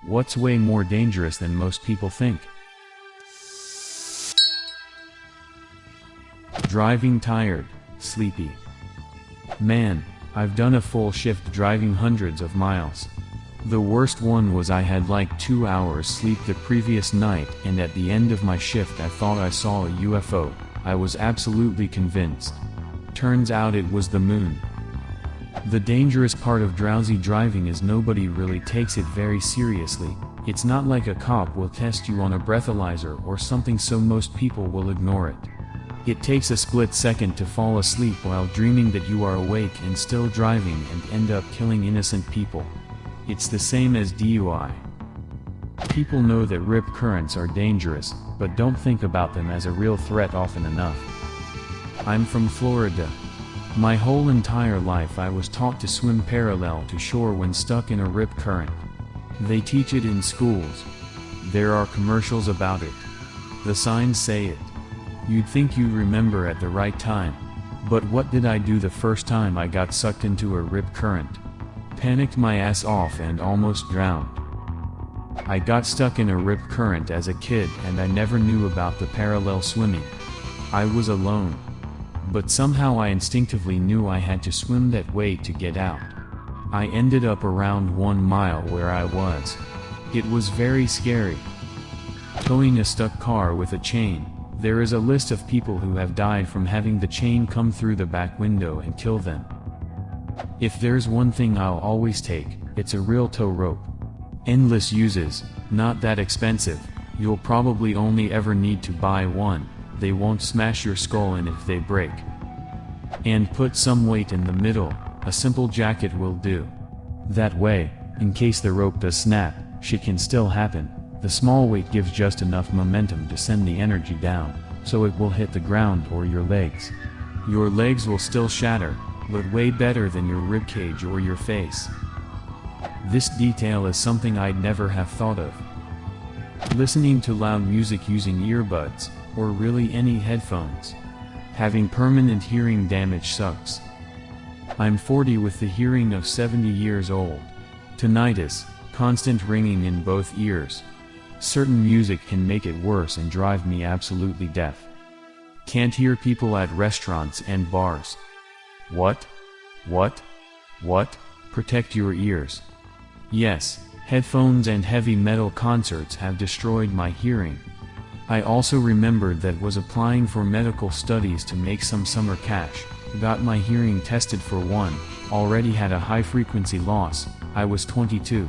What's way more dangerous than most people think? Driving tired, sleepy. Man, I've done a full shift driving hundreds of miles. The worst one was I had like 2 hours sleep the previous night, and at the end of my shift I thought I saw a UFO. I was absolutely convinced. Turns out it was the moon. The dangerous part of drowsy driving is nobody really takes it very seriously. It's not like a cop will test you on a breathalyzer or something, so most people will ignore it. It takes a split second to fall asleep while dreaming that you are awake and still driving and end up killing innocent people. It's the same as DUI. People know that rip currents are dangerous, but don't think about them as a real threat often enough. I'm from Florida. My whole entire life I was taught to swim parallel to shore when stuck in a rip current. They teach it in schools. There are commercials about it. The signs say it. You'd think you remember at the right time. But what did I do the first time I got sucked into a rip current? Panicked my ass off and almost drowned. I got stuck in a rip current as a kid and I never knew about the parallel swimming. I was alone. But somehow I instinctively knew I had to swim that way to get out. I ended up around 1 mile where I was. It was very scary. Towing a stuck car with a chain. There is a list of people who have died from having the chain come through the back window and kill them. If there's one thing I'll always take, it's a real tow rope. Endless uses, not that expensive, you'll probably only ever need to buy one, they won't smash your skull in if they break. And put some weight in the middle, a simple jacket will do. That way, in case the rope does snap, shit can still happen, the small weight gives just enough momentum to send the energy down, so it will hit the ground or your legs. Your legs will still shatter, but way better than your ribcage or your face. This detail is something I'd never have thought of. Listening to loud music using earbuds, or really any headphones. Having permanent hearing damage sucks. I'm 40 with the hearing of 70 years old. Tinnitus, constant ringing in both ears. Certain music can make it worse and drive me absolutely deaf. Can't hear people at restaurants and bars. What? Protect your ears. Yes, headphones and heavy metal concerts have destroyed my hearing. I also remembered that was applying for medical studies to make some summer cash, got my hearing tested for one, already had a high frequency loss. I was 22.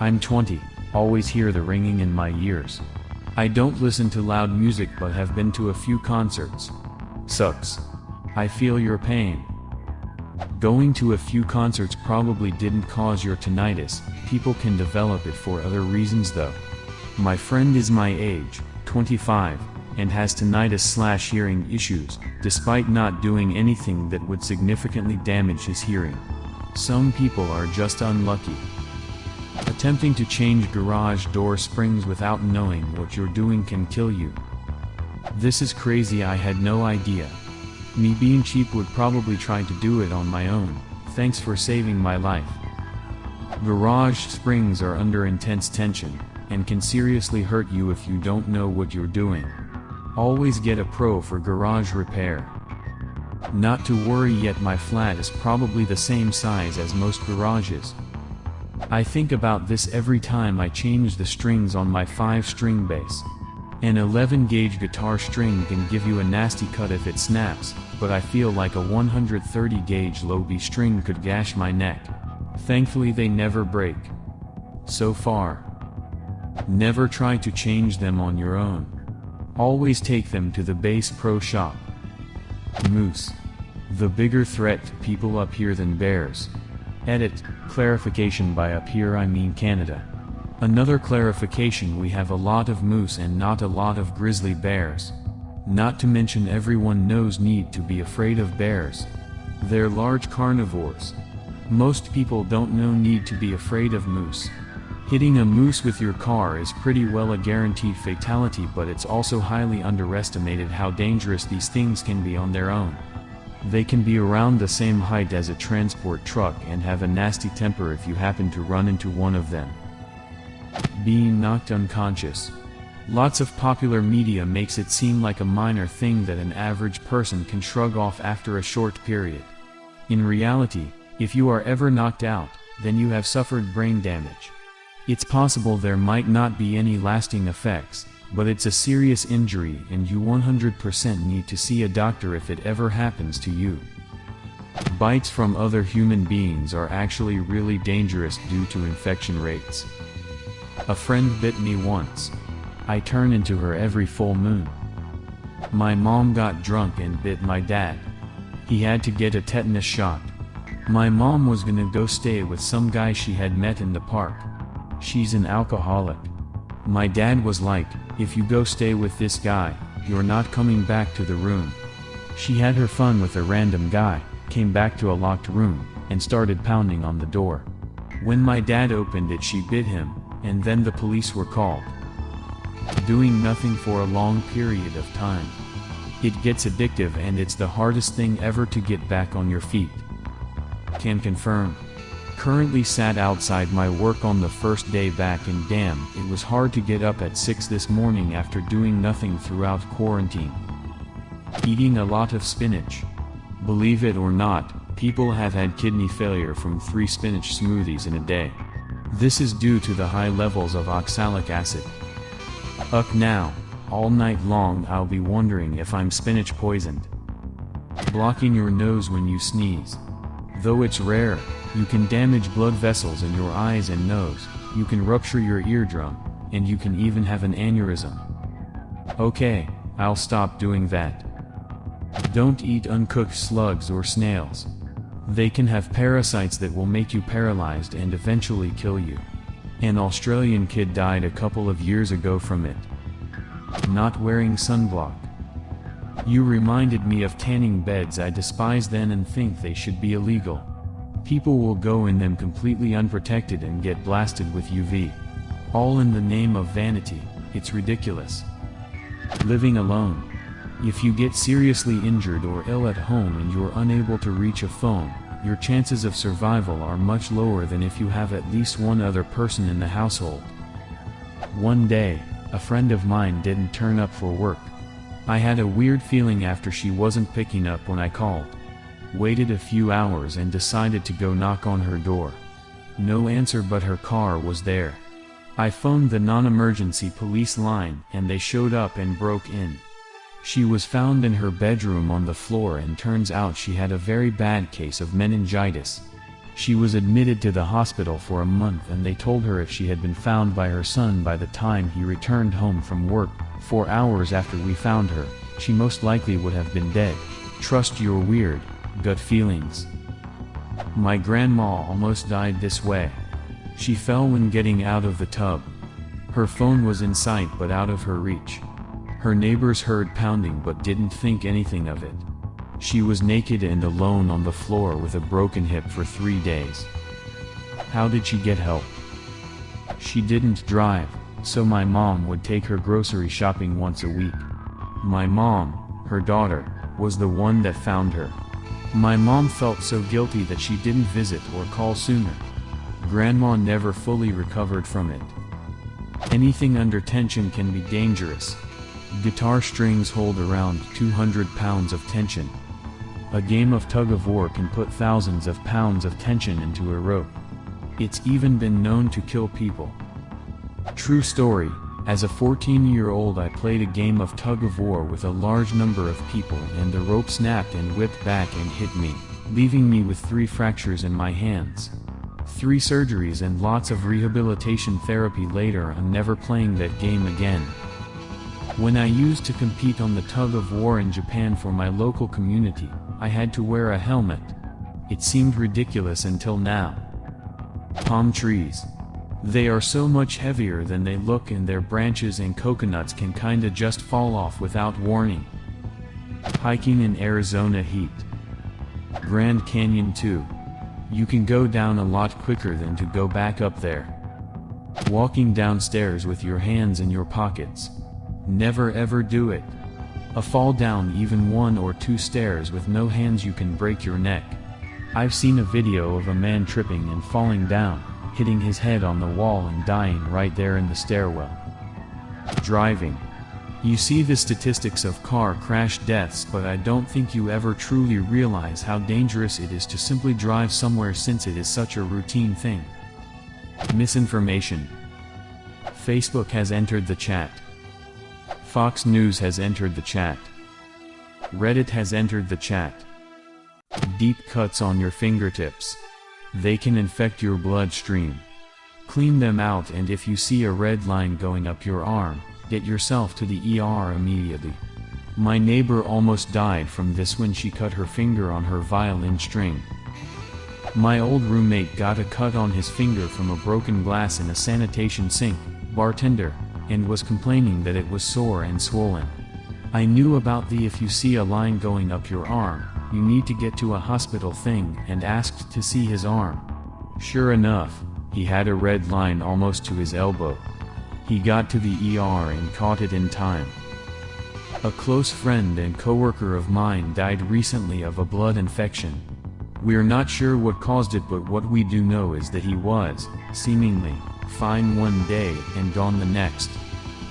I'm 20, always hear the ringing in my ears. I don't listen to loud music but have been to a few concerts. Sucks. I feel your pain. Going to a few concerts probably didn't cause your tinnitus, people can develop it for other reasons though. My friend is my age, 25, and has tinnitus/hearing issues, despite not doing anything that would significantly damage his hearing. Some people are just unlucky. Attempting to change garage door springs without knowing what you're doing can kill you. This is crazy, I had no idea. Me being cheap would probably try to do it on my own, thanks for saving my life. Garage springs are under intense tension, and can seriously hurt you if you don't know what you're doing. Always get a pro for garage repair. Not to worry yet, my flat is probably the same size as most garages. I think about this every time I change the strings on my 5-string bass. An 11-gauge guitar string can give you a nasty cut if it snaps, but I feel like a 130-gauge low B string could gash my neck. Thankfully they never break. So far. Never try to change them on your own. Always take them to the bass pro shop. Moose. The bigger threat to people up here than bears. Edit, clarification by up here I mean Canada. Another clarification, we have a lot of moose and not a lot of grizzly bears. Not to mention everyone knows need to be afraid of bears. They're large carnivores. Most people don't know need to be afraid of moose. Hitting a moose with your car is pretty well a guaranteed fatality, but it's also highly underestimated how dangerous these things can be on their own. They can be around the same height as a transport truck and have a nasty temper if you happen to run into one of them. Being knocked unconscious. Lots of popular media makes it seem like a minor thing that an average person can shrug off after a short period. In reality, if you are ever knocked out, then you have suffered brain damage. It's possible there might not be any lasting effects, but it's a serious injury and you 100% need to see a doctor if it ever happens to you. Bites from other human beings are actually really dangerous due to infection rates. A friend bit me once. I turn into her every full moon. My mom got drunk and bit my dad. He had to get a tetanus shot. My mom was gonna go stay with some guy she had met in the park. She's an alcoholic. My dad was like, if you go stay with this guy, you're not coming back to the room. She had her fun with a random guy, came back to a locked room, and started pounding on the door. When my dad opened it, she bit him, and then the police were called. Doing nothing for a long period of time. It gets addictive and it's the hardest thing ever to get back on your feet. Can confirm. Currently sat outside my work on the first day back and damn, it was hard to get up at 6 this morning after doing nothing throughout quarantine. Eating a lot of spinach. Believe it or not, people have had kidney failure from 3 spinach smoothies in a day. This is due to the high levels of oxalic acid. Now, all night long I'll be wondering if I'm spinach poisoned. Blocking your nose when you sneeze. Though it's rare, you can damage blood vessels in your eyes and nose, you can rupture your eardrum, and you can even have an aneurysm. Okay, I'll stop doing that. Don't eat uncooked slugs or snails. They can have parasites that will make you paralyzed and eventually kill you. An Australian kid died a couple of years ago from it. Not wearing sunblock. You reminded me of tanning beds I despised then and think they should be illegal. People will go in them completely unprotected and get blasted with UV. All in the name of vanity, it's ridiculous. Living alone. If you get seriously injured or ill at home and you're unable to reach a phone, your chances of survival are much lower than if you have at least one other person in the household. One day, a friend of mine didn't turn up for work. I had a weird feeling after she wasn't picking up when I called. Waited a few hours and decided to go knock on her door. No answer, but her car was there. I phoned the non-emergency police line and they showed up and broke in. She was found in her bedroom on the floor and turns out she had a very bad case of meningitis. She was admitted to the hospital for a month and they told her if she had been found by her son by the time he returned home from work, 4 hours after we found her, she most likely would have been dead. Trust your weird gut feelings. My grandma almost died this way. She fell when getting out of the tub. Her phone was in sight but out of her reach. Her neighbors heard pounding but didn't think anything of it. She was naked and alone on the floor with a broken hip for 3 days. How did she get help? She didn't drive, so my mom would take her grocery shopping once a week. My mom, her daughter, was the one that found her. My mom felt so guilty that she didn't visit or call sooner. Grandma never fully recovered from it. Anything under tension can be dangerous. Guitar strings hold around 200 pounds of tension. A game of tug-of-war can put thousands of pounds of tension into a rope. It's even been known to kill people. True story, as a 14-year-old I played a game of tug-of-war with a large number of people and the rope snapped and whipped back and hit me, leaving me with 3 fractures in my hands. 3 surgeries and lots of rehabilitation therapy later. I'm never playing that game again. When I used to compete on the tug-of-war in Japan for my local community, I had to wear a helmet. It seemed ridiculous until now. Palm trees. They are so much heavier than they look and their branches and coconuts can kinda just fall off without warning. Hiking in Arizona heat. Grand Canyon too. You can go down a lot quicker than to go back up there. Walking downstairs with your hands in your pockets. Never ever do it. A fall down even 1 or 2 stairs with no hands, you can break your neck. I've seen a video of a man tripping and falling down. hitting his head on the wall and dying right there in the stairwell. Driving. You see the statistics of car crash deaths, but I don't think you ever truly realize how dangerous it is to simply drive somewhere, since it is such a routine thing. Misinformation. Facebook has entered the chat. Fox News has entered the chat. Reddit has entered the chat. Deep cuts on your fingertips. They can infect your bloodstream. Clean them out, and if you see a red line going up your arm, get yourself to the ER immediately. My neighbor almost died from this when she cut her finger on her violin string. My old roommate got a cut on his finger from a broken glass in a sanitation sink, bartender, and was complaining that it was sore and swollen. I knew about the if you see a line going up your arm, you need to get to a hospital thing, and asked to see his arm. Sure enough, he had a red line almost to his elbow. He got to the ER and caught it in time. A close friend and coworker of mine died recently of a blood infection. We're not sure what caused it, but what we do know is that he was, seemingly, fine one day and gone the next.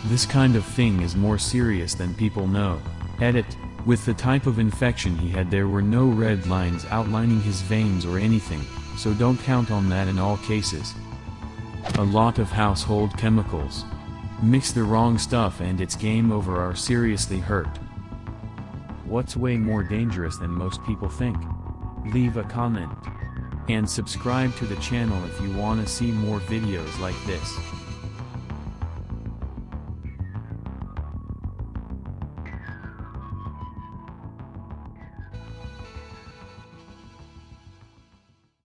This kind of thing is more serious than people know. Edit. With the type of infection he had, there were no red lines outlining his veins or anything, so don't count on that in all cases. A lot of household chemicals. Mix the wrong stuff and it's game over, or seriously hurt. What's way more dangerous than most people think? Leave a comment. And subscribe to the channel if you want to see more videos like this.